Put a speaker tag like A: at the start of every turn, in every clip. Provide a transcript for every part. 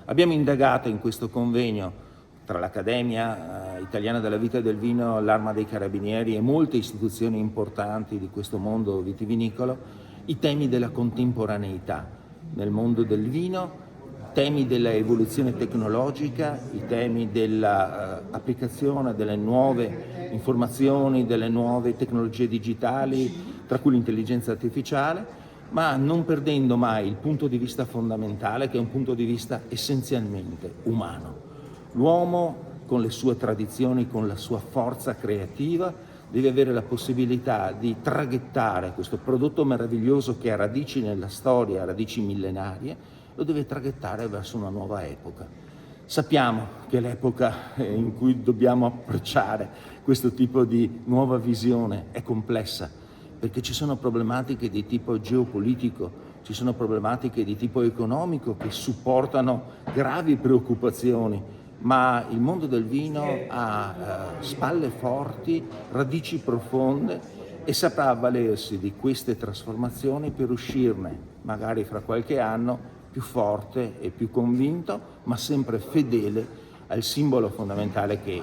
A: Abbiamo indagato in questo convegno tra l'Accademia Italiana della Vita e del Vino, l'Arma dei Carabinieri e molte istituzioni importanti di questo mondo vitivinicolo i temi della contemporaneità nel mondo del vino, temi della evoluzione tecnologica, i temi dell'applicazione delle nuove informazioni, delle nuove tecnologie digitali, tra cui l'intelligenza artificiale, ma non perdendo mai il punto di vista fondamentale, che è un punto di vista essenzialmente umano. L'uomo, con le sue tradizioni, con la sua forza creativa, deve avere la possibilità di traghettare questo prodotto meraviglioso che ha radici nella storia, radici millenarie, lo deve traghettare verso una nuova epoca. Sappiamo che l'epoca in cui dobbiamo approcciare questo tipo di nuova visione è complessa, perché ci sono problematiche di tipo geopolitico, ci sono problematiche di tipo economico che supportano gravi preoccupazioni, ma il mondo del vino ha spalle forti, radici profonde e saprà avvalersi di queste trasformazioni per uscirne, magari fra qualche anno, più forte e più convinto, ma sempre fedele al simbolo fondamentale che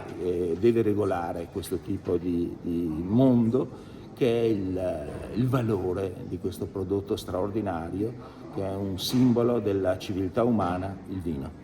A: deve regolare questo tipo di mondo, che è il valore di questo prodotto straordinario, che è un simbolo della civiltà umana, il vino.